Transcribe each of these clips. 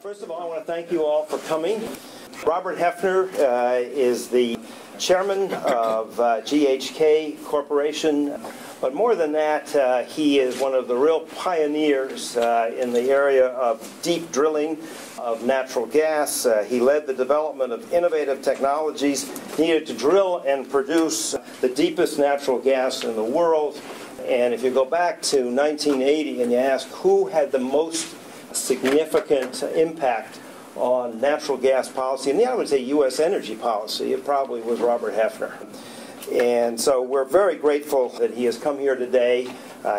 First of all, I want to thank you all for coming. Robert Hefner is the chairman of GHK Corporation, but more than that, he is one of the real pioneers in the area of deep drilling of natural gas. He led the development of innovative technologies needed to drill and produce the deepest natural gas in the world. And if you go back to 1980 and you ask who had the most significant impact on natural gas policy, and I would say U.S. energy policy, it probably was Robert Hefner. And so we're very grateful that he has come here today.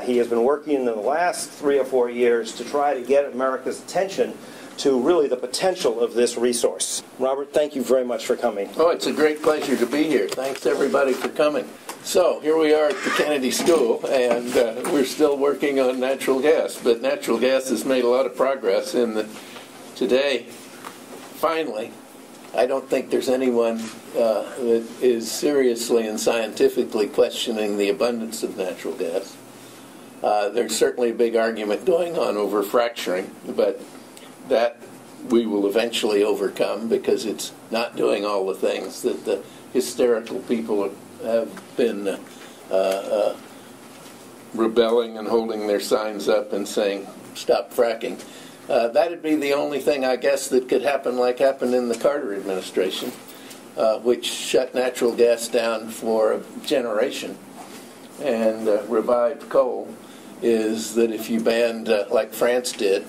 He has been working in the last 3 or 4 years to try to get America's attention to really the potential of this resource. Robert, thank you very much for coming. Oh, it's a great pleasure to be here. Thanks everybody for coming. So here we are at the Kennedy School, and we're still working on natural gas, but natural gas has made a lot of progress today. Finally, I don't think there's anyone that is seriously and scientifically questioning the abundance of natural gas. There's certainly a big argument going on over fracturing, but that we will eventually overcome because it's not doing all the things that the hysterical people have been rebelling and holding their signs up and saying, stop fracking. That'd be the only thing, I guess, that could happen like happened in the Carter administration, which shut natural gas down for a generation and revived coal, is that if you banned, like France did,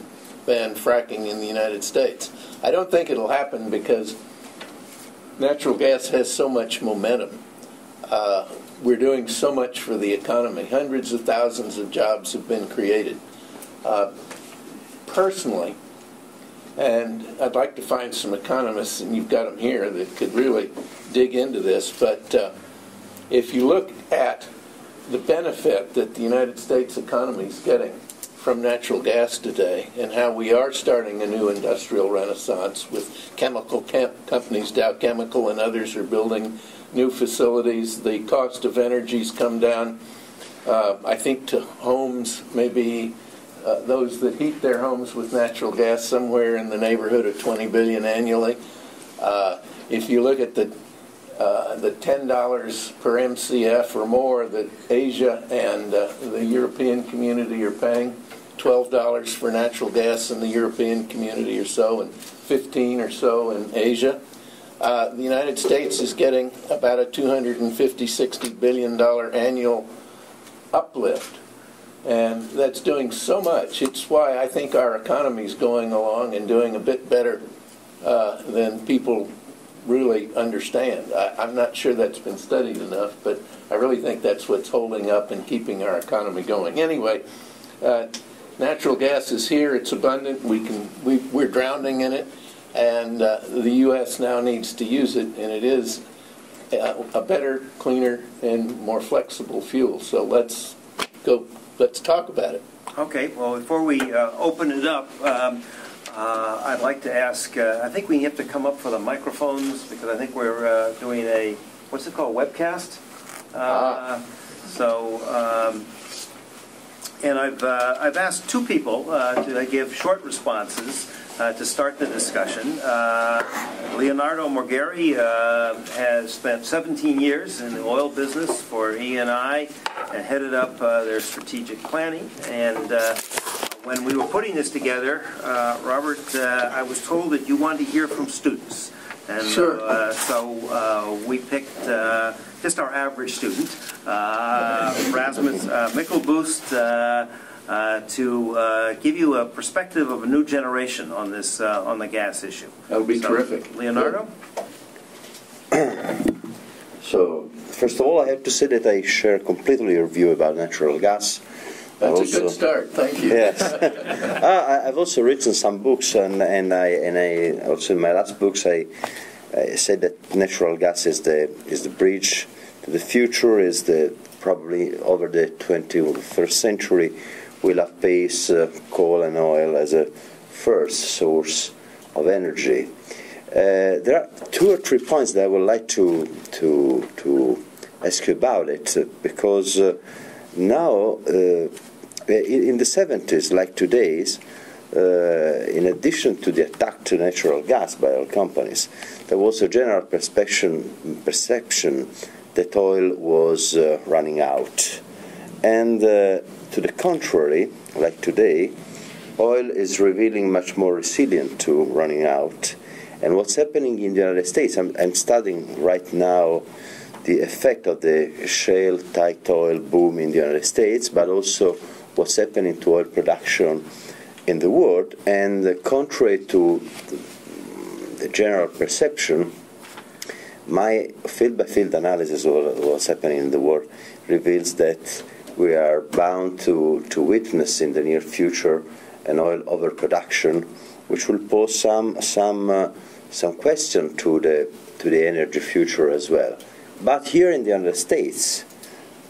banned fracking in the United States. I don't think it'll happen because natural gas has so much momentum. We're doing so much for the economy. Hundreds of thousands of jobs have been created. Personally, and I'd like to find some economists, and you've got them here, that could really dig into this, but if you look at the benefit that the United States economy is getting from natural gas today and how we are starting a new industrial renaissance with chemical companies, Dow Chemical and others are building new facilities. The cost of energy's come down, I think, to homes, maybe those that heat their homes with natural gas, somewhere in the neighborhood of $20 billion annually. If you look at the $10 per MCF or more that Asia and the European community are paying, $12 for natural gas in the European community or so, and $15 or so in Asia. The United States is getting about a $250–60 billion annual uplift. And that's doing so much. It's why I think our economy is going along and doing a bit better than people really understand. I'm not sure that's been studied enough, but I really think that's what's holding up and keeping our economy going. Anyway, natural gas is here. It's abundant. We're drowning in it, and the U.S. now needs to use it, and it is a better, cleaner, and more flexible fuel. So let's talk about it. Okay, well, before we open it up, I'd like to ask, I think we have to come up for the microphones because I think we're doing a, what's it called, webcast? And I've asked two people to give short responses to start the discussion. Leonardo Maugeri has spent 17 years in the oil business for E&I and headed up their strategic planning. And when we were putting this together, Robert, I was told that you wanted to hear from students. And sure. So we picked just our average student, Rasmus Myklebust, to give you a perspective of a new generation on this on the gas issue. That would be terrific. Leonardo? So, first of all, I have to say that I share completely your view about natural gas. That's a good start. Thank you. Yes. I've also written some books, and I also in my last books I said that natural gas is the bridge to the future. Is the probably over the 21st century will face coal and oil as a first source of energy. There are 2 or 3 points that I would like to ask you about it, because now in the 70s, like today's, in addition to the attack to natural gas by oil companies, there was a general perception that oil was running out. And to the contrary, like today, oil is revealing much more resilient to running out. And what's happening in the United States, I'm studying right now the effect of the shale tight oil boom in the United States, but also what's happening to oil production in the world. And contrary to the general perception, my field-by-field analysis of what's happening in the world reveals that we are bound to witness in the near future an oil overproduction, which will pose some question to the energy future as well. But here in the United States,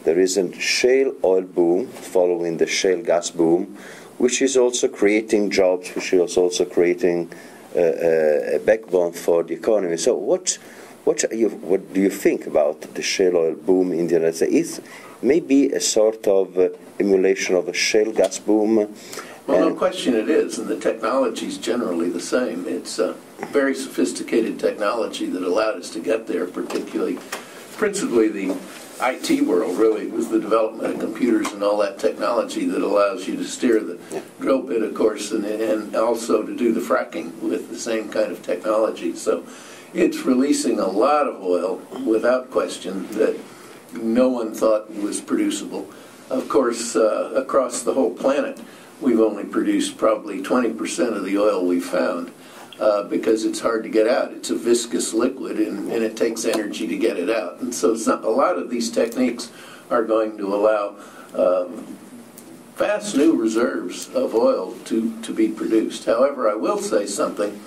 there is a shale oil boom following the shale gas boom, which is also creating jobs, which is also creating a backbone for the economy. So what do you think about the shale oil boom in the United States? Maybe a sort of emulation of a shale gas boom. Well, no question it is, and the technology is generally the same. It's a very sophisticated technology that allowed us to get there, principally the IT world, really. It was the development of computers and all that technology that allows you to steer the drill bit, of course, and also to do the fracking with the same kind of technology. So it's releasing a lot of oil, without question, that no one thought was producible. Of course, across the whole planet, we've only produced probably 20% of the oil we've found because it's hard to get out. It's a viscous liquid, and it takes energy to get it out. And so a lot of these techniques are going to allow vast new reserves of oil to be produced. However, I will say something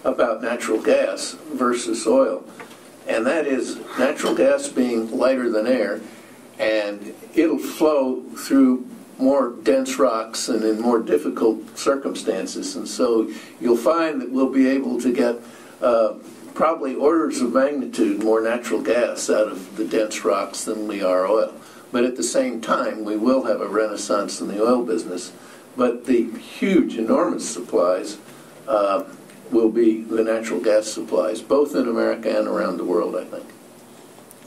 about natural gas versus oil, and that is natural gas being lighter than air, and it'll flow through more dense rocks and in more difficult circumstances. And so you'll find that we'll be able to get probably orders of magnitude more natural gas out of the dense rocks than we are oil. But at the same time, we will have a renaissance in the oil business. But the huge, enormous supplies will be the natural gas supplies, both in America and around the world, I think.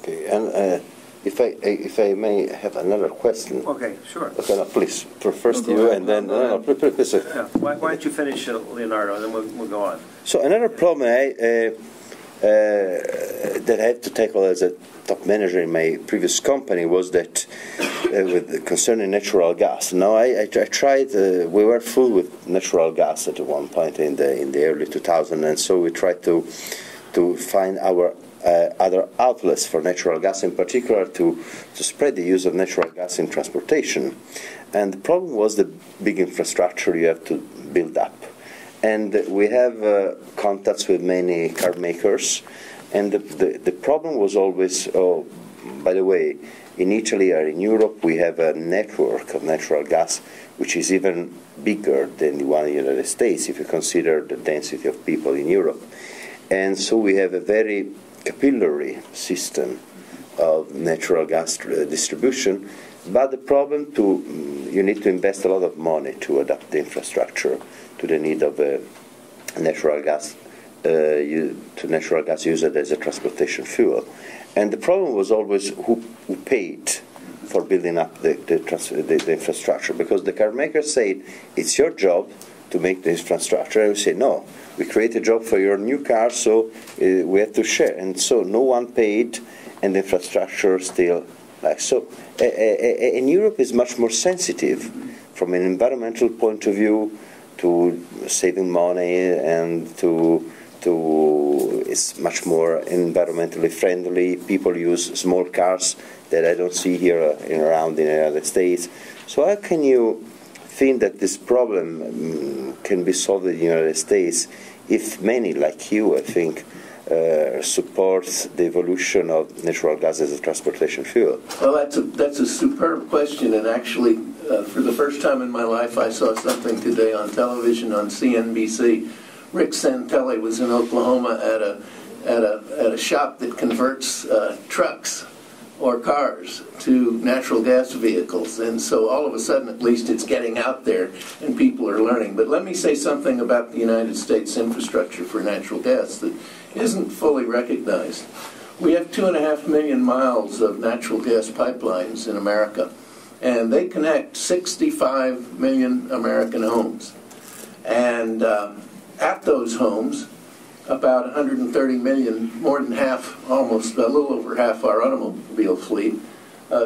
Okay, and if I may have another question. Okay, sure. Okay, no, please. First you, and then please. Yeah. Why don't you finish, Leonardo, and then we'll go on. So another problem that I had to tackle as a top manager in my previous company was that concerning natural gas. Now I tried. We were full with natural gas at one point in the early 2000s, and so we tried to find our other outlets for natural gas, in particular to spread the use of natural gas in transportation. And the problem was the big infrastructure you have to build up. And we have contacts with many car makers, and the problem was always, by the way, in Italy or in Europe we have a network of natural gas which is even bigger than the one in the United States if you consider the density of people in Europe. And so we have a very capillary system of natural gas distribution, but the problem you need to invest a lot of money to adapt the infrastructure to the need of natural gas used as a transportation fuel. And the problem was always who paid for building up the infrastructure, because the car makers said it's your job to make the infrastructure, and we say no, we create a job for your new car, so we have to share. And so no one paid, and the infrastructure still like so. And Europe is much more sensitive from an environmental point of view to saving money, and it's much more environmentally friendly. People use small cars that I don't see here around in the United States. So how can you think that this problem can be solved in the United States if many, like you, I think, support the evolution of natural gas as a transportation fuel? Well, that's a superb question, and actually, for the first time in my life, I saw something today on television on CNBC. Rick Santelli was in Oklahoma at a shop that converts trucks or cars to natural gas vehicles. And so all of a sudden, at least, it's getting out there and people are learning. But let me say something about the United States infrastructure for natural gas that isn't fully recognized. We have 2.5 million miles of natural gas pipelines in America, and they connect 65 million American homes. And at those homes, about 130 million, more than half, almost a little over half our automobile fleet,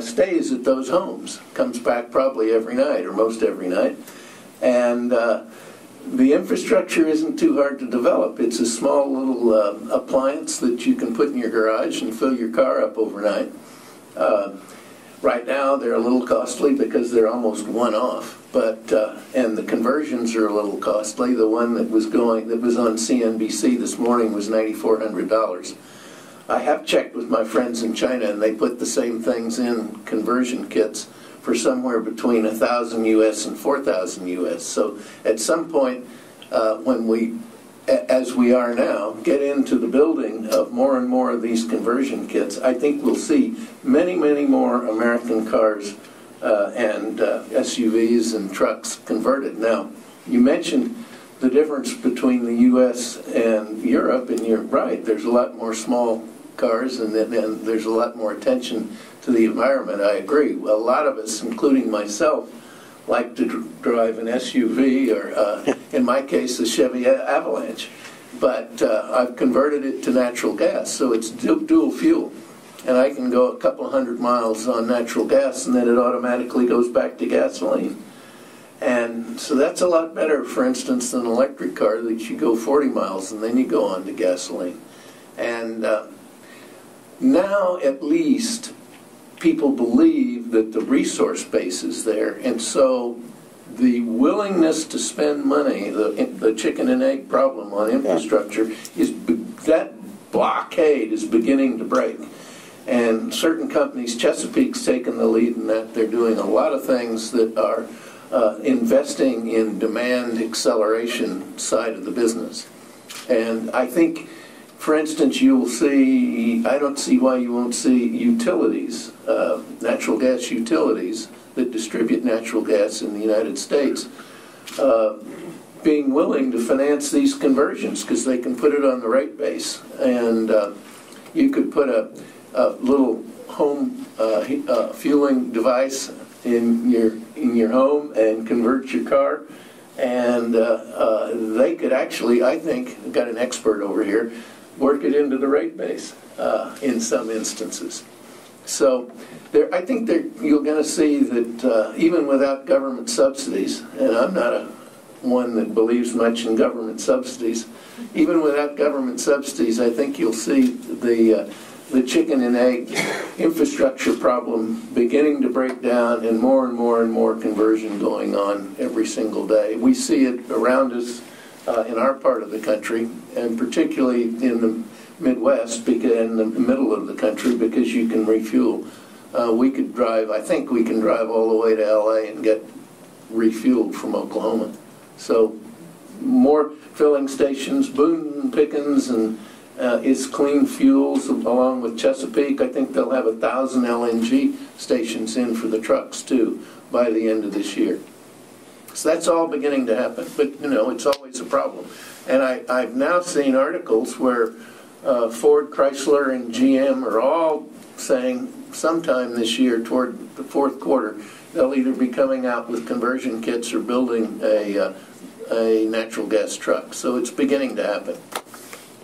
stays at those homes, comes back probably every night or most every night. And the infrastructure isn't too hard to develop. It's a small little appliance that you can put in your garage and fill your car up overnight. Right now they're a little costly because they're almost one-off, but and the conversions are a little costly. The one that was on CNBC this morning was $9,400. I have checked with my friends in China, and they put the same things in conversion kits for somewhere between $1,000 US and $4,000 US. So at some point, when we, as we are now, get into the building of more and more of these conversion kits, I think we'll see many, many more American cars and SUVs and trucks converted. Now, you mentioned the difference between the U.S. and Europe, and you're right, there's a lot more small cars and there's a lot more attention to the environment. I agree. A lot of us, including myself, like to drive an SUV or, in my case, a Chevy Avalanche. But I've converted it to natural gas, so it's dual fuel. And I can go a couple hundred miles on natural gas, and then it automatically goes back to gasoline. And so that's a lot better, for instance, than an electric car that you go 40 miles and then you go on to gasoline. And now, at least, people believe that the resource base is there, and so the willingness to spend money, the chicken and egg problem on infrastructure, that blockade is beginning to break. And certain companies, Chesapeake's taken the lead in that. They're doing a lot of things that are investing in demand acceleration side of the business. And I think, for instance, you will see, I don't see why you won't see utilities, natural gas utilities that distribute natural gas in the United States being willing to finance these conversions because they can put it on the rate base. And you could put a little home fueling device in your home and convert your car, and they could actually, I think, I've got an expert over here, work it into the rate base in some instances. So I think you're going to see that even without government subsidies, and I'm not one that believes much in government subsidies, even without government subsidies, I think you'll see the chicken and egg infrastructure problem beginning to break down, and more and more conversion going on every single day. We see it around us in our part of the country, and particularly in the Midwest, in the middle of the country, because you can refuel. We could drive, I think we can drive all the way to LA and get refueled from Oklahoma. So more filling stations, Boone Pickens, and it's clean fuels along with Chesapeake. I think they'll have 1,000 LNG stations in for the trucks too by the end of this year. So that's all beginning to happen, but you know, it's always a problem. And I've now seen articles where Ford, Chrysler, and GM are all saying sometime this year, toward the fourth quarter, they'll either be coming out with conversion kits or building a natural gas truck. So it's beginning to happen.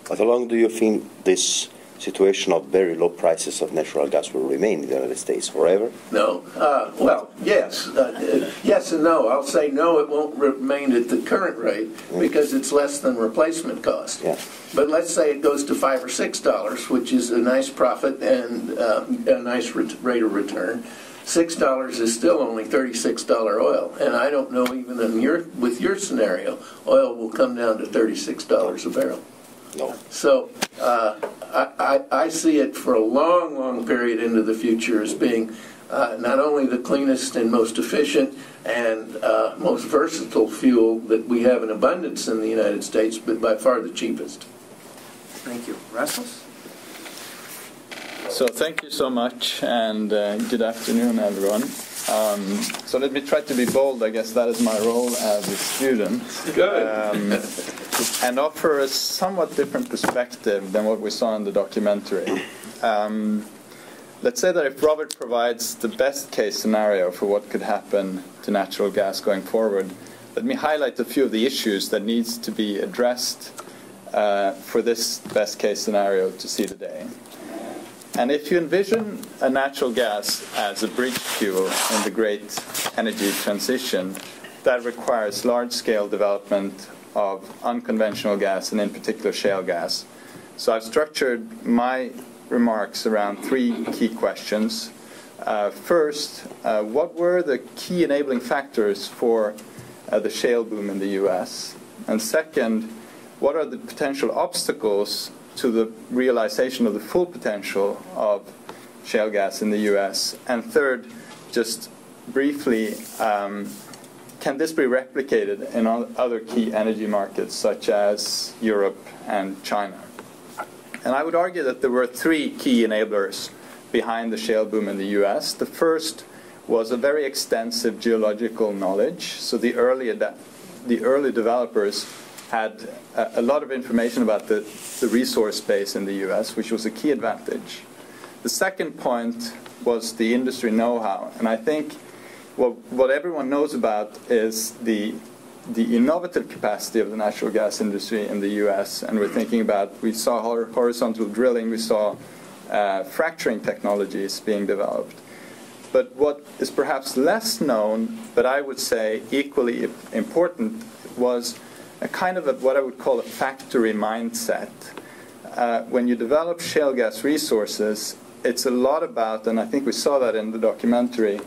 But how long do you think this situation of very low prices of natural gas will remain in the United States? Forever? No. Well, yes. Yes and no. I'll say no, it won't remain at the current rate because it's less than replacement cost. Yeah. But let's say it goes to $5 or $6, which is a nice profit and a nice rate of return. $6 is still only $36 oil, and I don't know even with your scenario, oil will come down to $36 a barrel. No. So I see it for a long, long period into the future as being not only the cleanest and most efficient and most versatile fuel that we have in abundance in the United States, but by far the cheapest. Thank you. Rasmus? So thank you so much, and good afternoon, everyone. So let me try to be bold. I guess that is my role as a student. Good. And offer a somewhat different perspective than what we saw in the documentary. Let's say that if Robert provides the best case scenario for what could happen to natural gas going forward, let me highlight a few of the issues that needs to be addressed for this best case scenario to see the day. And if you envision a natural gas as a bridge fuel in the great energy transition, that requires large-scale development of unconventional gas, and in particular shale gas. So I've structured my remarks around three key questions. First, what were the key enabling factors for the shale boom in the U.S.? And second, what are the potential obstacles to the realization of the full potential of shale gas in the U.S.? And third, just briefly, can this be replicated in other key energy markets such as Europe and China? And I would argue that there were three key enablers behind the shale boom in the U.S. The first was a very extensive geological knowledge. So the early developers had a lot of information about the resource base in the U.S., which was a key advantage. The second point was the industry know-how. And I think what everyone knows about is the innovative capacity of the natural gas industry in the U.S. And we're thinking about, we saw horizontal drilling, we saw fracturing technologies being developed. But what is perhaps less known, but I would say equally important, was a kind of what I would call a factory mindset. When you develop shale gas resources, it's a lot about, and I think we saw that in the documentary,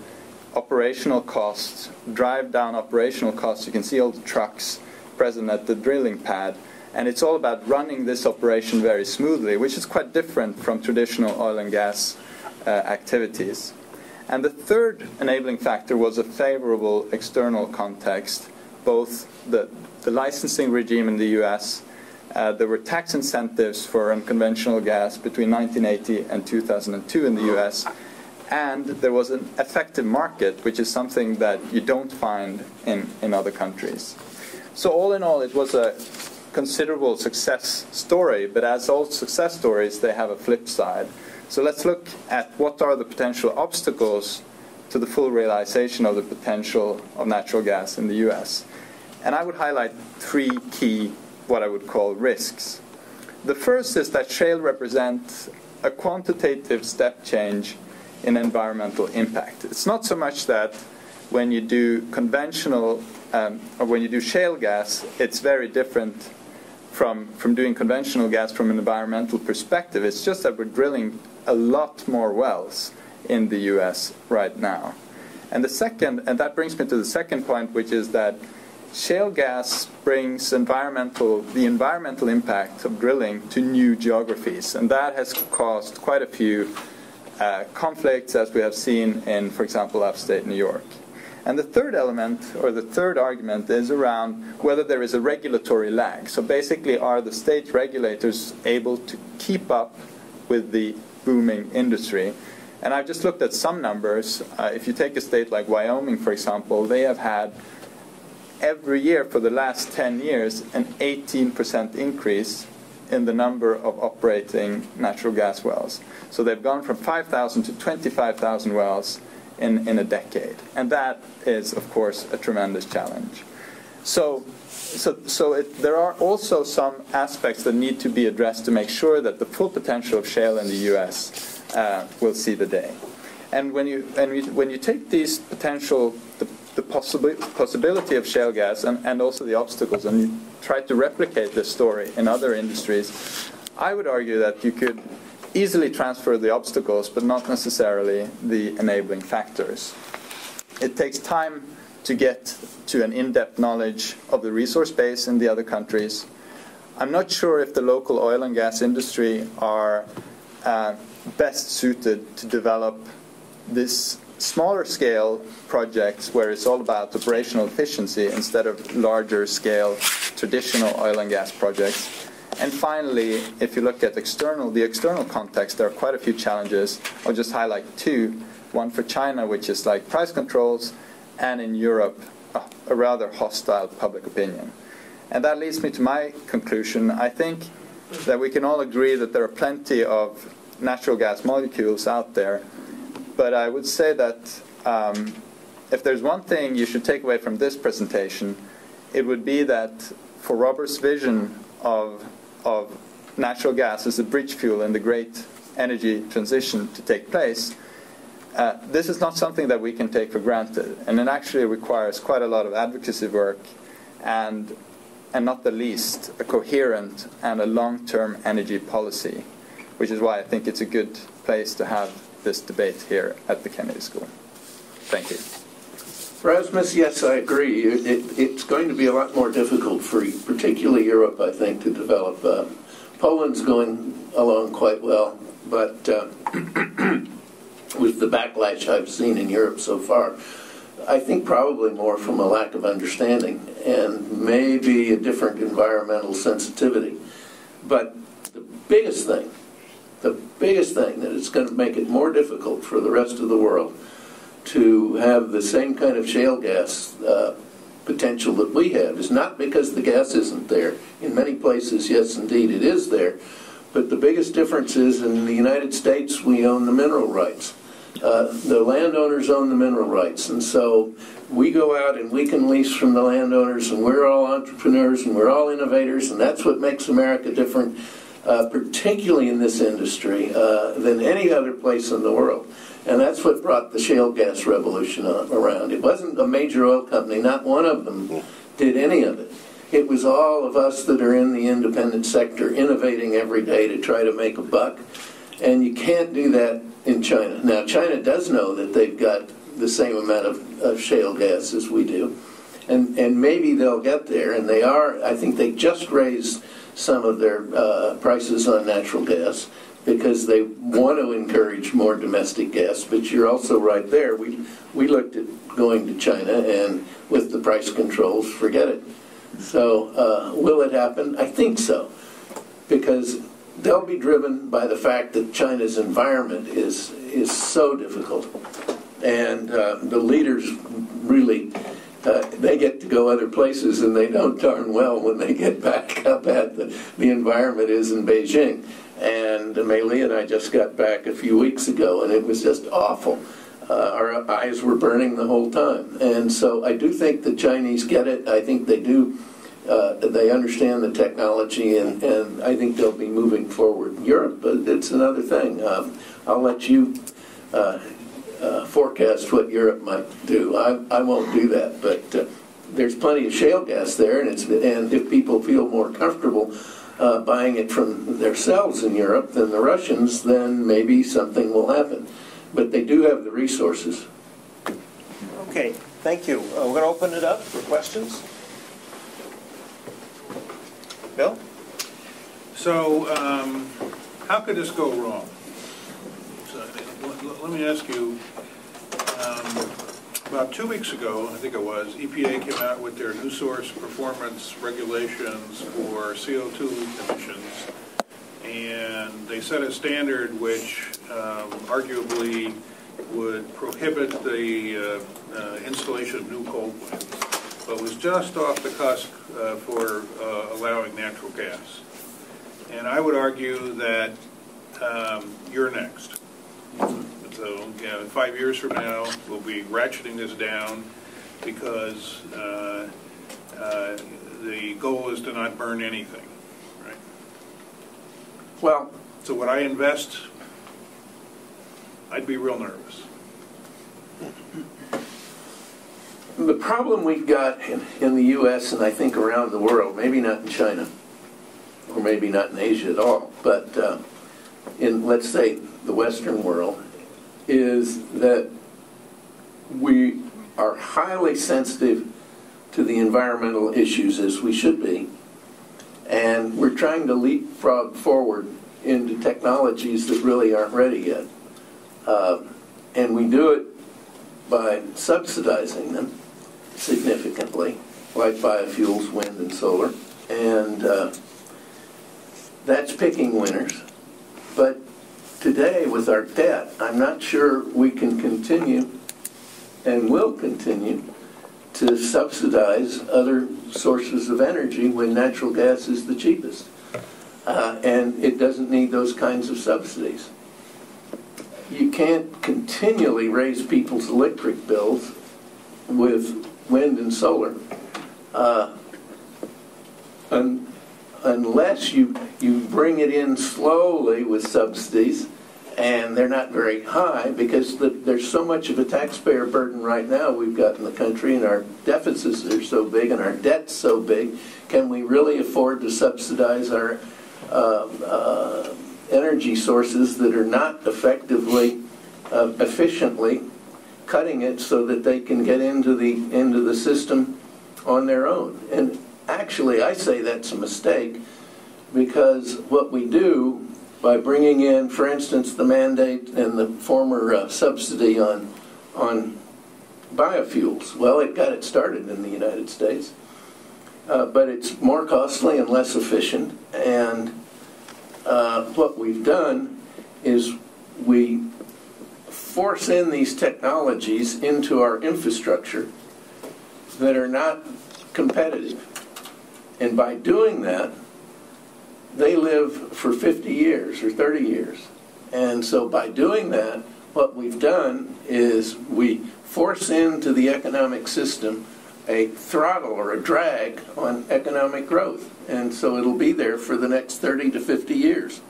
operational costs, drive down operational costs. You can see all the trucks present at the drilling pad. And it's all about running this operation very smoothly, which is quite different from traditional oil and gas activities. And the third enabling factor was a favorable external context, both the licensing regime in the U.S., there were tax incentives for unconventional gas between 1980 and 2002 in the U.S., and there was an effective market, which is something that you don't find in other countries. So all in all, it was a considerable success story, but as all success stories, they have a flip side. So let's look at what are the potential obstacles to the full realization of the potential of natural gas in the U.S. And I would highlight three key, what I would call, risks. The first is that shale represents a quantitative step change in environmental impact. It's not so much that when you do conventional, or when you do shale gas, it's very different from doing conventional gas from an environmental perspective. It's just that we're drilling a lot more wells in the U.S. right now. And the second, and that brings me to the second point, which is that shale gas brings the environmental impact of drilling to new geographies, and that has caused quite a few conflicts, as we have seen in, for example, upstate New York. And the third element, or the third argument, is around whether there is a regulatory lag. So basically, are the state regulators able to keep up with the booming industry? And I've just looked at some numbers. If you take a state like Wyoming, for example, they have had every year for the last 10 years an 18% increase in the number of operating natural gas wells. So they've gone from 5,000 to 25,000 wells in a decade. And that is, of course, a tremendous challenge. So there are also some aspects that need to be addressed to make sure that the full potential of shale in the U.S. Will see the day. And when you take these potential, the possibility of shale gas and also the obstacles, and you try to replicate this story in other industries, I would argue that you could easily transfer the obstacles, but not necessarily the enabling factors. It takes time to get to an in-depth knowledge of the resource base in the other countries. I'm not sure if the local oil and gas industry are best suited to develop this smaller scale projects where it's all about operational efficiency instead of larger scale traditional oil and gas projects. And finally, if you look at the external context, there are quite a few challenges. I'll just highlight two. One for China, which is like price controls, and in Europe, a rather hostile public opinion. And that leads me to my conclusion. I think that we can all agree that there are plenty of natural gas molecules out there, but I would say that if there's one thing you should take away from this presentation, it would be that for Robert's vision of natural gas as a bridge fuel in the great energy transition to take place, this is not something that we can take for granted, and it actually requires quite a lot of advocacy work and not the least, a coherent and a long-term energy policy, which is why I think it's a good place to have this debate here at the Kennedy School. Thank you. Rasmus, yes, I agree. It's going to be a lot more difficult for particularly Europe, I think, to develop. Poland's going along quite well, but with the backlash I've seen in Europe so far, I think probably more from a lack of understanding and maybe a different environmental sensitivity. But the biggest thing that is going to make it more difficult for the rest of the world to have the same kind of shale gas potential that we have is not because the gas isn't there. In many places, yes, indeed, it is there. But the biggest difference is in the United States, we own the mineral rights. The landowners own the mineral rights, and so we go out and we can lease from the landowners, and we're all entrepreneurs and we're all innovators, and that's what makes America different, particularly in this industry, than any other place in the world. And that's what brought the shale gas revolution around. It wasn't a major oil company, not one of them did any of it. It was all of us that are in the independent sector innovating every day to try to make a buck, and you can't do that in China. Now, China does know that they've got the same amount of shale gas as we do, and maybe they'll get there, and they are. I think they just raised some of their prices on natural gas because they want to encourage more domestic gas, but you're also right there. We looked at going to China, and with the price controls, forget it. So will it happen? I think so, because they'll be driven by the fact that China's environment is so difficult, and the leaders really they get to go other places, and they know darn well when they get back how bad the environment is in Beijing. And Mei Li and I just got back a few weeks ago, and it was just awful. Our eyes were burning the whole time. And so I do think the Chinese get it. I think they do. They understand the technology, and I think they'll be moving forward. Europe, it's another thing. I'll let you forecast what Europe might do. I won't do that, but there's plenty of shale gas there, and if people feel more comfortable buying it from themselves in Europe than the Russians, then maybe something will happen. But they do have the resources. Okay, thank you. We're going to open it up for questions. Bill? So, how could this go wrong? So, let me ask you, about 2 weeks ago, I think it was, EPA came out with their new source performance regulations for CO2 emissions, and they set a standard which arguably would prohibit the installation of new coal plants, but was just off the cusp for allowing natural gas. And I would argue that you're next. So, 5 years from now, we'll be ratcheting this down because the goal is to not burn anything, right? Well, so would I invest? I'd be real nervous. the problem we've got in the U.S. and I think around the world, maybe not in China, or maybe not in Asia at all, but in, let's say, the Western world, is that we are highly sensitive to the environmental issues, as we should be, and we're trying to leapfrog forward into technologies that really aren't ready yet. And we do it by subsidizing them significantly, like biofuels, wind and solar, and that's picking winners. But today, with our debt, I'm not sure we can continue and will continue to subsidize other sources of energy when natural gas is the cheapest. And it doesn't need those kinds of subsidies. You can't continually raise people's electric bills with wind and solar unless you bring it in slowly with subsidies, and they're not very high because there's so much of a taxpayer burden right now we've got in the country, and our deficits are so big and our debt's so big. Can we really afford to subsidize our energy sources that are not effectively, efficiently cutting it so that they can get into the system on their own? And actually, I say that's a mistake, because what we do by bringing in, for instance, the mandate and the former subsidy on biofuels, well, it got it started in the United States, but it's more costly and less efficient. And what we've done is we force in these technologies into our infrastructure that are not competitive. And by doing that, they live for 50 years or 30 years. And so by doing that, what we've done is we force into the economic system a throttle or a drag on economic growth. And so it'll be there for the next 30 to 50 years.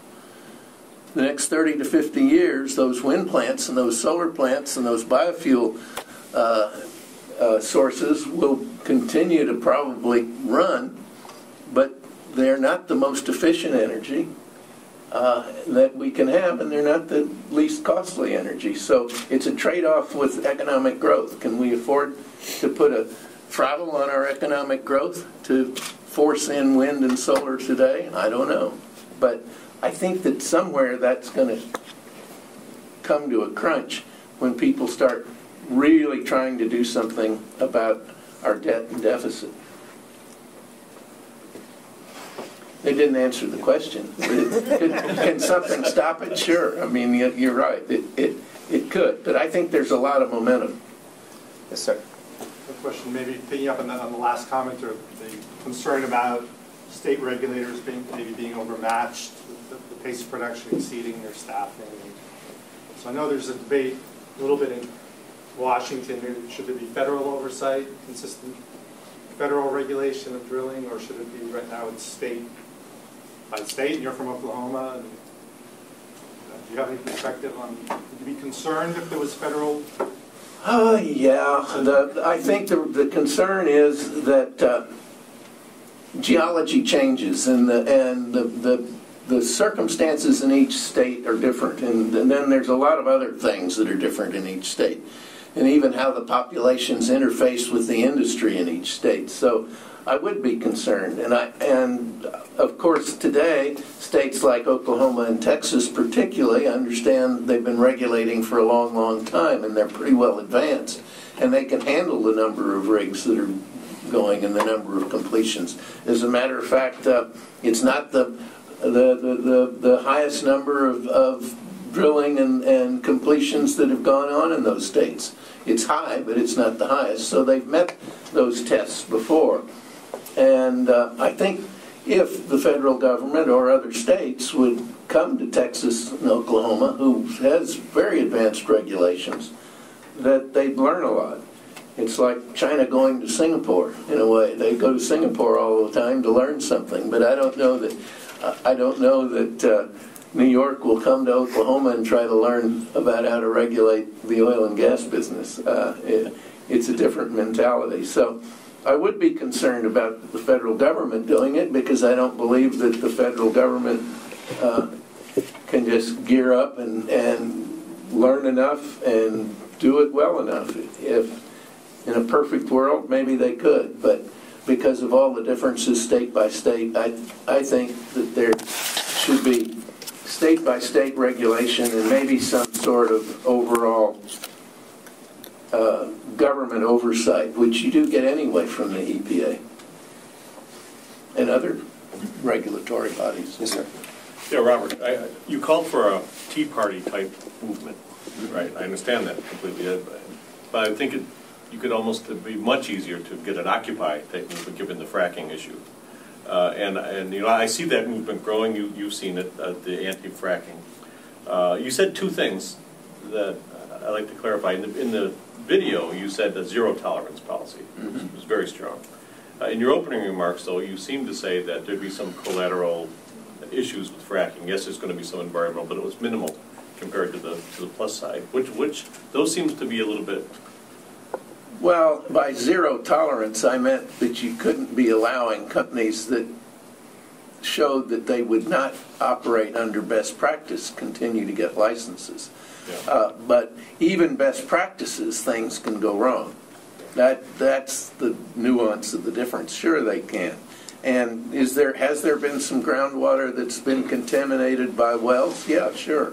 The next 30 to 50 years, those wind plants and those solar plants and those biofuel sources will continue to probably run, but they're not the most efficient energy that we can have, and they're not the least costly energy. So it's a trade-off with economic growth. Can we afford to put a throttle on our economic growth to force in wind and solar today? I don't know. But I think that somewhere that's going to come to a crunch when people start really trying to do something about our debt and deficit. They didn't answer the question. Can something stop it? Sure. I mean, you're right. It could. But I think there's a lot of momentum. Yes, sir. A question, maybe picking up on the last comment, or the concern about state regulators being overmatched, the pace of production exceeding their staffing. So I know there's a debate a little bit in Washington. Should there be federal oversight, consistent federal regulation of drilling, or should it be right now it's state by state? And you're from Oklahoma. And, do you have any perspective on? Would you be concerned if there was federal? Yeah. I think the concern is that geology changes, and the circumstances in each state are different, and then there's a lot of other things that are different in each state, and even how the populations interface with the industry in each state. So I would be concerned, and of course today states like Oklahoma and Texas particularly understand they've been regulating for a long, long time, and they're pretty well advanced, and they can handle the number of rigs that are going and the number of completions. As a matter of fact, it's not the highest number of drilling and completions that have gone on in those states. It's high, but it's not the highest. So they've met those tests before. And I think if the federal government or other states would come to Texas and Oklahoma, who has very advanced regulations, that they'd learn a lot. It's like China going to Singapore, in a way. They go to Singapore all the time to learn something, but I don't know that New York will come to Oklahoma and try to learn about how to regulate the oil and gas business. It's a different mentality. So I would be concerned about the federal government doing it, because I don't believe that the federal government can just gear up and learn enough and do it well enough. If in a perfect world, maybe they could, but because of all the differences state by state, I think that there should be state-by-state regulation and maybe some sort of overall government oversight, which you do get anyway from the EPA and other regulatory bodies. Yes, sir. Yeah, Robert, you called for a Tea Party type movement, right? I understand that completely, but I think you could almost be much easier to get an Occupy type movement given the fracking issue. And you know, I see that movement growing. You've seen it, the anti-fracking. You said two things that I'd like to clarify. In the video, you said a zero tolerance policy. It was very strong. In your opening remarks, though, you seemed to say that there'd be some collateral issues with fracking. Yes, there's going to be some environmental, but it was minimal compared to the plus side. Which those seems to be a little bit. Well, by zero tolerance, I meant that you couldn't be allowing companies that showed that they would not operate under best practice continue to get licenses. Yeah. But even best practices, things can go wrong. That's the nuance of the difference. Sure, they can. And has there been some groundwater that's been contaminated by wells? Yeah, sure.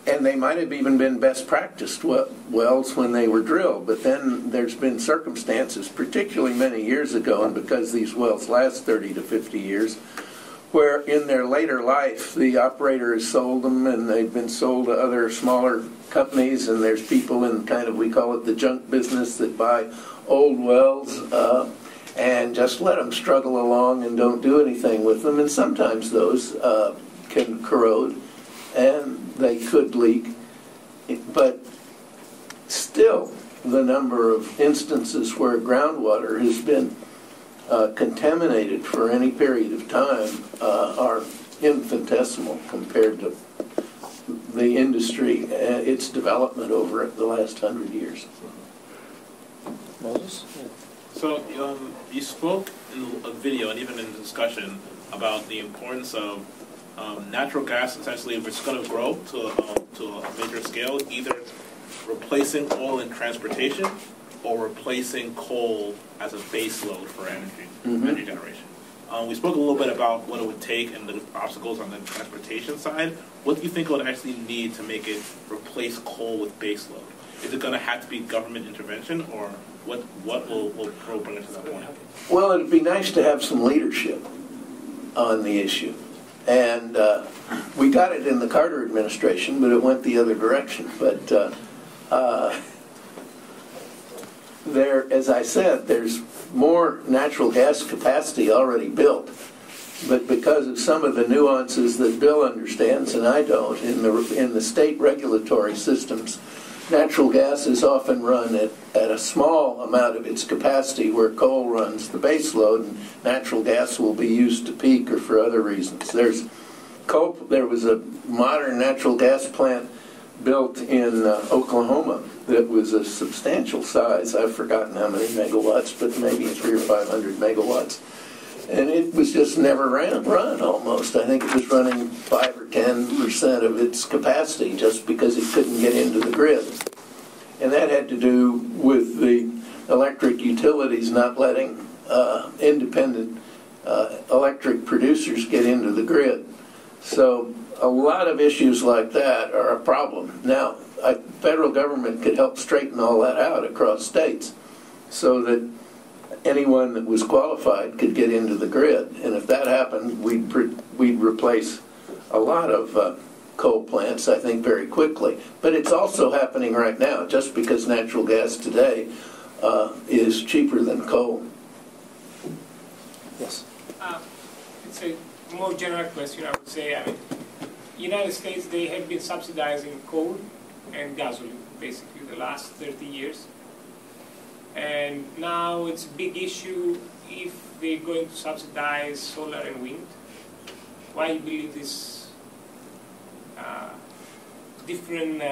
And they might have even been best practiced wells when they were drilled. But then there's been circumstances, particularly many years ago, and because these wells last 30 to 50 years, where in their later life the operator has sold them and they've been sold to other smaller companies, and there's people in kind of, we call it the junk business, that buy old wells and just let them struggle along and don't do anything with them. And sometimes those can corrode and they could leak. But still, the number of instances where groundwater has been contaminated for any period of time are infinitesimal compared to the industry and its development over the last 100 years. Moses? So you spoke in a video and even in the discussion about the importance of natural gas, essentially, if it's going to grow to a major scale, either replacing oil in transportation or replacing coal as a base load for energy generation. We spoke a little bit about what it would take and the obstacles on the transportation side. What do you think it would actually need to make it replace coal with base load? Is it going to have to be government intervention, or what will Pro bring us to that point? Well, it'd be nice to have some leadership on the issue. And we got it in the Carter administration, but it went the other direction. But there, as I said, there's more natural gas capacity already built. But because of some of the nuances that Bill understands and I don't, in the state regulatory systems, natural gas is often run at a small amount of its capacity, where coal runs the base load, and natural gas will be used to peak or for other reasons. There was a modern natural gas plant built in Oklahoma that was a substantial size. I've forgotten how many megawatts, but maybe 300 or 500 megawatts. And it was just never run almost. I think it was running 5 or 10% of its capacity just because it couldn't get into the grid. And that had to do with the electric utilities not letting independent electric producers get into the grid. So a lot of issues like that are a problem. Now, the federal government could help straighten all that out across states so that anyone that was qualified could get into the grid. And if that happened, we'd replace a lot of coal plants, I think, very quickly. But it's also happening right now, just because natural gas today is cheaper than coal. Yes. It's a more general question, I would say. I mean, United States, they have been subsidizing coal and gasoline, basically, the last 30 years. And now it's a big issue if they're going to subsidize solar and wind. Why do you believe this different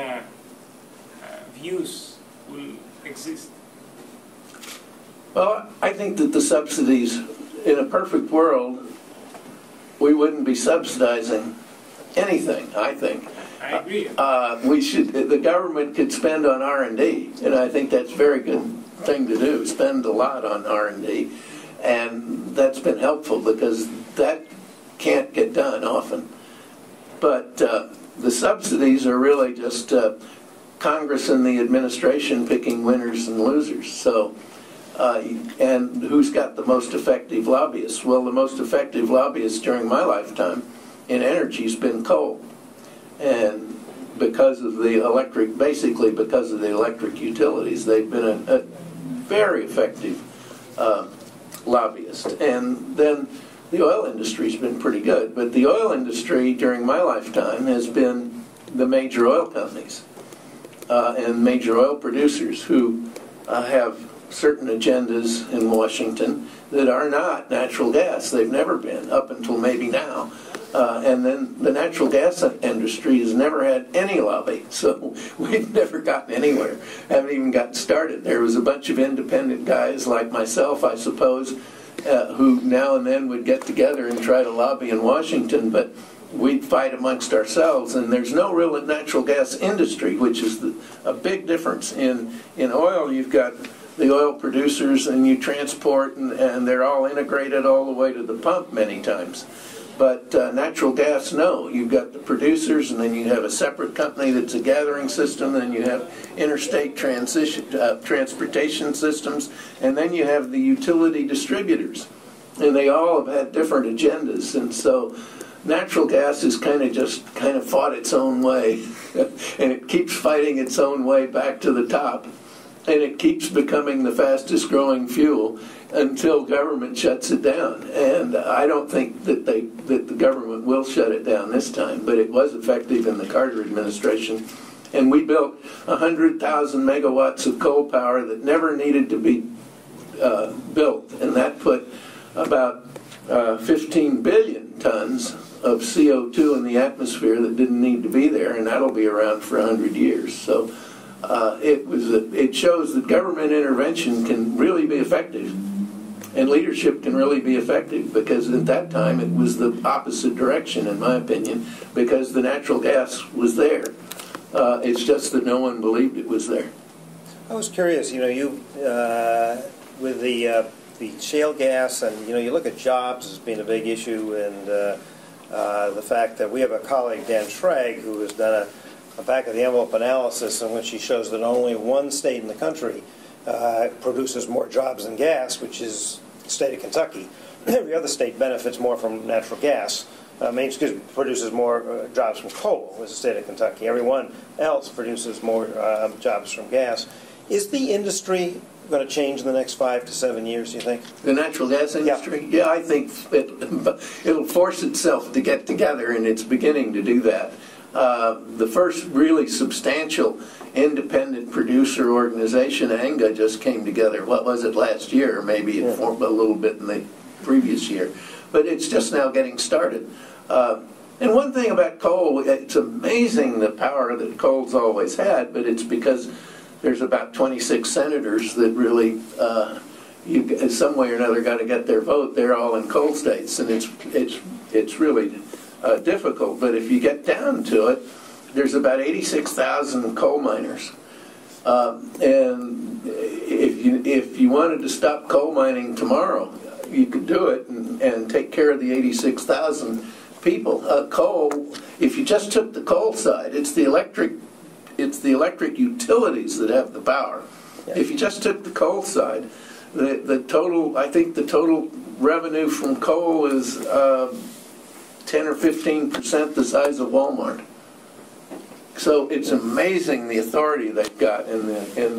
views will exist? Well, I think that the subsidies, in a perfect world, we wouldn't be subsidizing anything, I think. I agree. The government could spend on R&D, and I think that's a very good thing to do, spend a lot on R&D, and that's been helpful because that can't get done often. But the subsidies are really just Congress and the administration picking winners and losers. So And who's got the most effective lobbyists? Well, the most effective lobbyists during my lifetime in energy has been coal. And because of the electric, basically because of the electric utilities, they've been a very effective lobbyist. And then the oil industry's been pretty good. But the oil industry during my lifetime has been the major oil companies and major oil producers who have certain agendas in Washington that are not natural gas. They've never been, up until maybe now. And then the natural gas industry has never had any lobby, so we've never gotten anywhere, haven't even gotten started. There was a bunch of independent guys like myself, I suppose, who now and then would get together and try to lobby in Washington, but we'd fight amongst ourselves, and there's no real natural gas industry, which is a big difference. In oil, you've got the oil producers, and you transport, and they're all integrated all the way to the pump many times. But natural gas, no. You've got the producers, and then you have a separate company that's a gathering system, then you have interstate transportation systems, and then you have the utility distributors. And they all have had different agendas, and so natural gas has kind of fought its own way, and it keeps fighting its own way back to the top. And it keeps becoming the fastest growing fuel until government shuts it down. And I don't think that the government will shut it down this time, but it was effective in the Carter administration. And we built 100,000 megawatts of coal power that never needed to be built, and that put about 15 billion tons of CO2 in the atmosphere that didn't need to be there, and that'll be around for 100 years. So it shows that government intervention can really be effective, and leadership can really be effective, because at that time it was the opposite direction, in my opinion, because the natural gas was there. It's just that no one believed it was there. I was curious, with the shale gas, and you look at jobs as being a big issue, and the fact that we have a colleague, Dan Schrag, who has done a back-of-the-envelope analysis in which he shows that only one state in the country produces more jobs than gas, which is the state of Kentucky. Every other state benefits more from natural gas. Produces more jobs from coal, is the state of Kentucky. Everyone else produces more jobs from gas. Is the industry going to change in the next 5 to 7 years, do you think? The natural gas industry? Yeah, I think it'll force itself to get together, and it's beginning to do that. The first really substantial independent producer organization, ANGA, just came together. What was it, last year? Maybe it formed a little bit in the previous year. But it's just now getting started. And one thing about coal, it's amazing the power that coal's always had, but it's because there's about 26 senators that really, some way or another, got to get their vote. They're all in coal states, and it's really difficult. But if you get down to it, there's about 86,000 coal miners. And if you wanted to stop coal mining tomorrow, you could do it and take care of the 86,000 people. Coal, if you just took the coal side, it's the electric utilities that have the power. Yeah. If you just took the coal side, the total revenue from coal is 10 or 15% the size of Walmart. So it's amazing the authority they've got and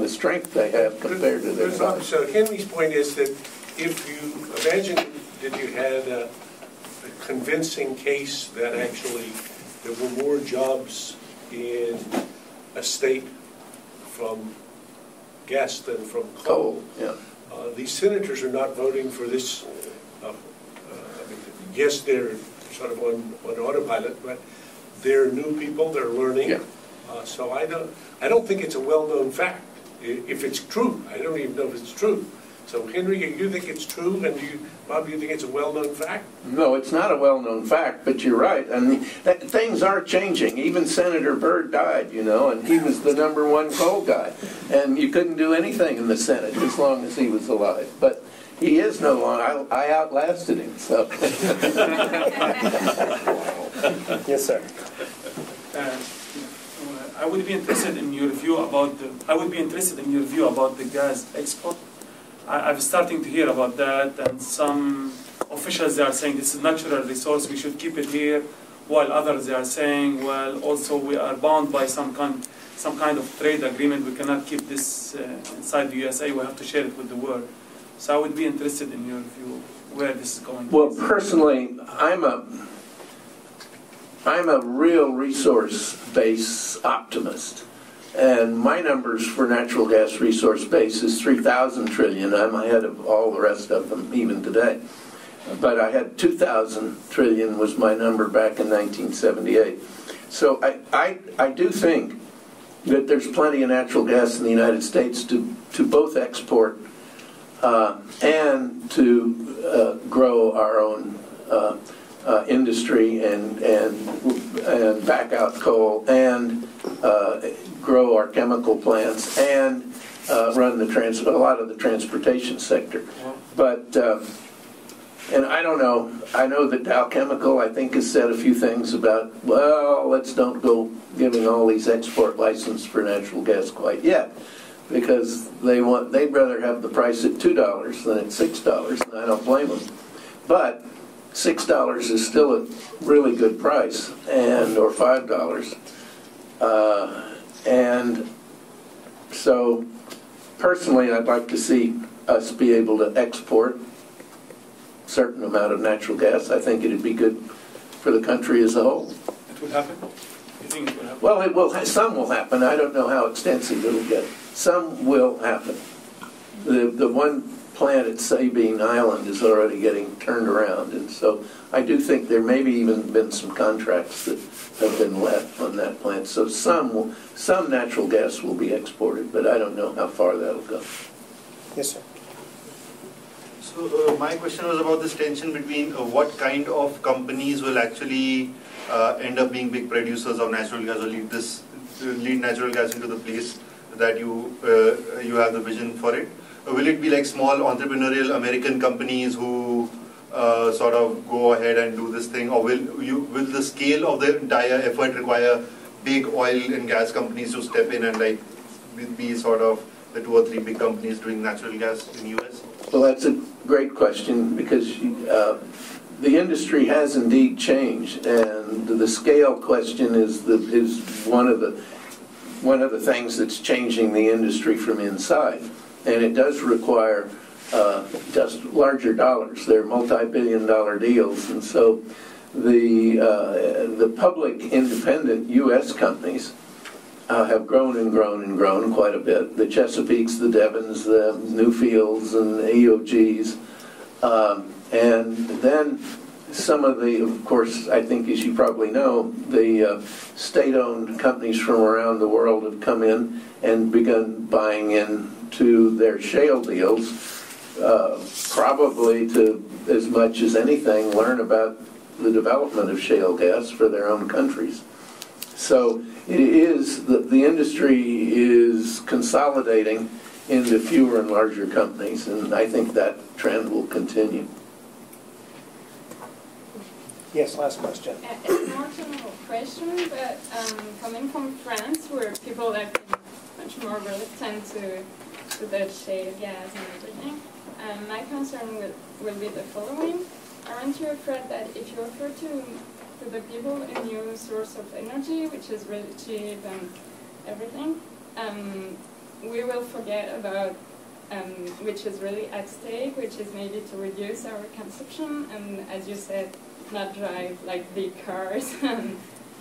the strength they have compared to their size. So Henry's point is that if you imagine that you had a convincing case that actually there were more jobs in a state from gas than from coal. Yeah. These senators are not voting for this. Yes, they're sort of on autopilot, but they're new people. They're learning. Yeah. So I don't think it's a well-known fact. If it's true, I don't even know if it's true. So Henry, you think it's true, and Bob, you think it's a well-known fact? No, it's not a well-known fact, but you're right. I mean, things are changing. Even Senator Byrd died, and he was the #1 coal guy, and you couldn't do anything in the Senate as long as he was alive. But he is no longer. I outlasted him. So. Yes, sir. I would be interested in your view about the gas export. I'm starting to hear about that, and some officials they are saying this is natural resource, we should keep it here, while others they are saying, well, also we are bound by some kind of trade agreement, we cannot keep this inside the USA, we have to share it with the world. So I would be interested in your view where this is going. Well, personally, I'm a real resource-based optimist. And my numbers for natural gas resource base is 3,000 trillion. I'm ahead of all the rest of them, even today. But I had 2,000 trillion was my number back in 1978. So I do think that there's plenty of natural gas in the United States to both export and to grow our own industry and back out coal and grow our chemical plants and run a lot of the transportation sector. But and I don't know. I know that Dow Chemical, I think, has said a few things about, well, let's don't go giving all these export licenses for natural gas quite yet, because they'd rather have the price at $2 than at $6, and I don't blame them. But $6 is still a really good price, or $5. And so, personally, I'd like to see us be able to export a certain amount of natural gas. I think it'd be good for the country as a whole. It will happen? You think it will happen? Well, some will happen. I don't know how extensive it'll get. Some will happen. The one plant at Sabine Island is already getting turned around, and so I do think there maybe even been some contracts that have been let on that plant. So some natural gas will be exported, but I don't know how far that'll go. Yes, sir. So my question was about this tension between what kind of companies will actually end up being big producers of natural gas, or lead natural gas into the place that you have the vision for it. Will it be like small entrepreneurial American companies who sort of go ahead and do this thing, or will the scale of the entire effort require big oil and gas companies to step in and like be sort of the 2 or 3 big companies doing natural gas in the US? Well, that's a great question, because the industry has indeed changed, and the scale question is one of the things that's changing the industry from inside. And it does require just larger dollars. They're multi-billion-dollar deals, and so the public independent U.S. companies have grown and grown and grown quite a bit. The Chesapeakes, the Devons, the Newfields, and the EOGs, and then some of the, of course, I think as you probably know, the state-owned companies from around the world have come in and begun buying into their shale deals, probably to, as much as anything, learn about the development of shale gas for their own countries. So it is, the industry is consolidating into fewer and larger companies, and I think that trend will continue. Yes, last question. It's more general question, but coming from France, where people have been much more reluctant to the shale gas and everything, my concern will be the following. Aren't you afraid that if you offer to the people a new source of energy, which is really cheap and everything, we will forget about which is really at stake, which is maybe to reduce our consumption and, as you said, not drive like big cars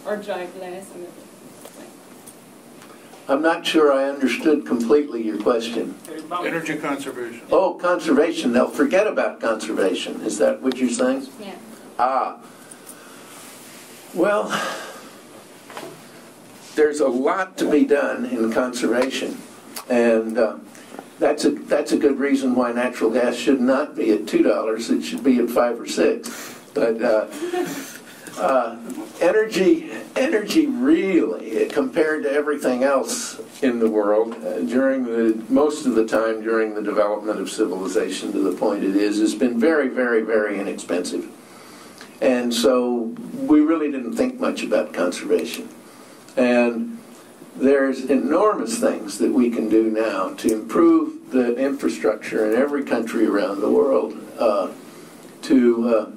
or drive less and everything. I'm not sure I understood completely your question. Energy conservation. Oh, conservation. They'll forget about conservation. Is that what you're saying? Yeah. Ah. Well, there's a lot to be done in conservation, and that's a good reason why natural gas should not be at $2. It should be at $5 or $6. But energy really, compared to everything else in the world, most of the time during the development of civilization to the point it is, has been very, very, very inexpensive. And so we really didn't think much about conservation. And there's enormous things that we can do now to improve the infrastructure in every country around the world to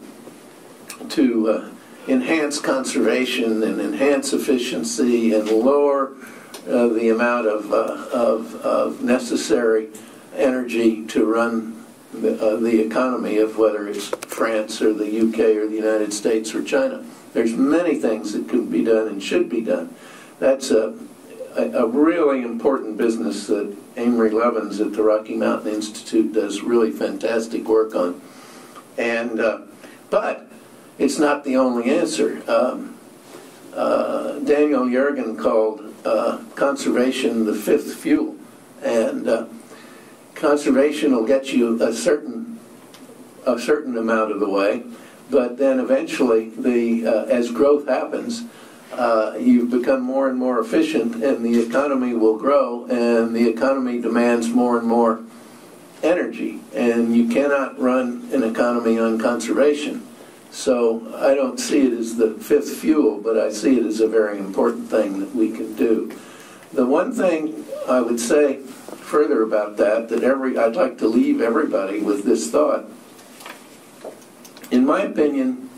enhance conservation and enhance efficiency and lower the amount of necessary energy to run the economy of whether it's France or the UK or the United States or China. There's many things that can be done and should be done. That's a really important business that Amory Levins at the Rocky Mountain Institute does really fantastic work on. And but it's not the only answer. Daniel Yergin called conservation the fifth fuel, and conservation will get you a certain amount of the way, but then eventually, as growth happens, you've become more and more efficient, and the economy will grow, and the economy demands more and more energy, and you cannot run an economy on conservation. So I don't see it as the fifth fuel, but I see it as a very important thing that we can do. The one thing I would say further about that I'd like to leave everybody with this thought. In my opinion,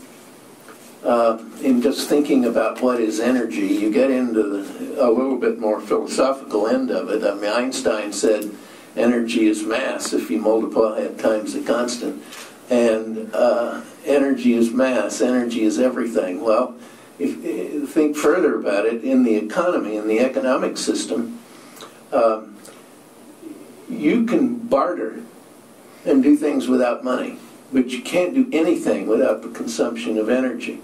in just thinking about what is energy, you get into a little bit more philosophical end of it. I mean, Einstein said energy is mass if you multiply it times the constant. And energy is mass, energy is everything. Well, if you think further about it, in the economy, in the economic system, you can barter and do things without money, but you can't do anything without the consumption of energy.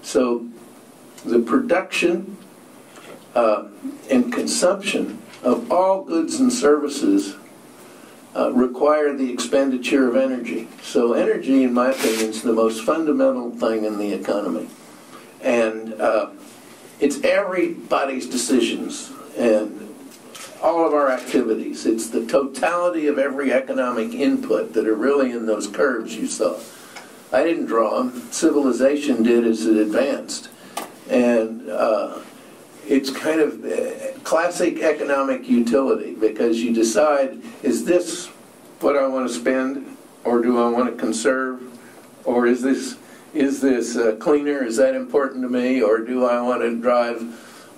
So the production and consumption of all goods and services require the expenditure of energy. So energy, in my opinion, is the most fundamental thing in the economy. And it's everybody's decisions and all of our activities. It's the totality of every economic input that are really in those curves you saw. I didn't draw them. Civilization did as it advanced. And it's kind of classic economic utility, because you decide, is this what I want to spend, or do I want to conserve, or is this cleaner, is that important to me, or do I want to drive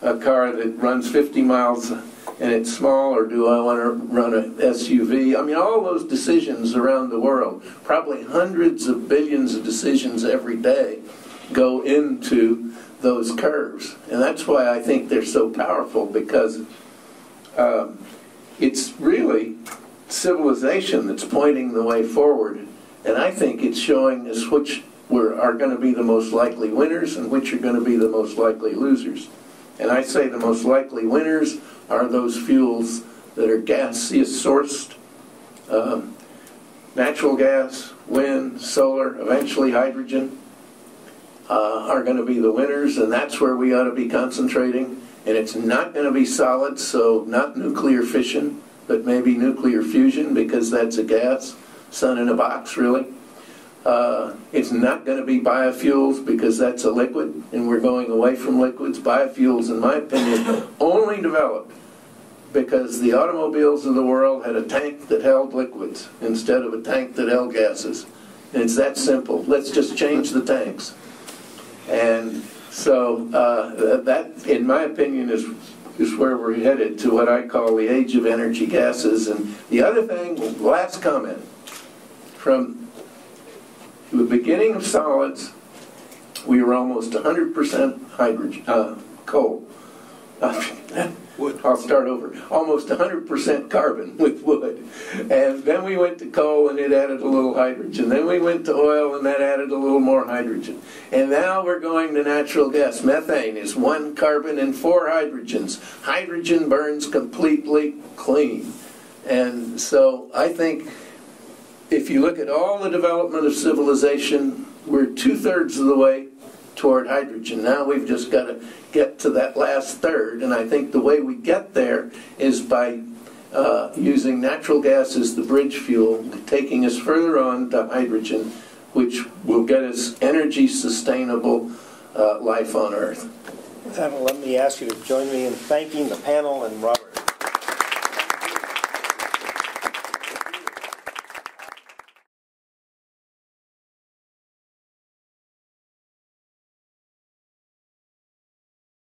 a car that runs 50 miles and it's small, or do I want to run an SUV? I mean, all those decisions around the world, probably hundreds of billions of decisions every day, go into those curves. And that's why I think they're so powerful, because it's really civilization that's pointing the way forward. And I think it's showing us which are going to be the most likely winners and which are going to be the most likely losers. And I say the most likely winners are those fuels that are gaseous sourced, natural gas, wind, solar, eventually hydrogen, are going to be the winners, and that's where we ought to be concentrating. And it's not going to be solid, so not nuclear fission, but maybe nuclear fusion, because that's a gas, sun in a box, really. It's not going to be biofuels, because that's a liquid, and we're going away from liquids. Biofuels, in my opinion, only developed because the automobiles of the world had a tank that held liquids instead of a tank that held gases. And it's that simple. Let's just change the tanks. And so that, in my opinion, is where we're headed, to what I call the age of energy gases. And the other thing, last comment, from the beginning of solids, we were almost 100% hydrogen, coal. Wood. I'll start over. Almost 100% carbon with wood. And then we went to coal, and it added a little hydrogen. Then we went to oil, and that added a little more hydrogen. And now we're going to natural gas. Methane is 1 carbon and 4 hydrogens. Hydrogen burns completely clean. And so I think if you look at all the development of civilization, we're 2/3 of the way toward hydrogen. Now we've just got to get to that last third, and I think the way we get there is by using natural gas as the bridge fuel, taking us further on to hydrogen, which will get us energy sustainable life on Earth. Let me ask you to join me in thanking the panel and Robert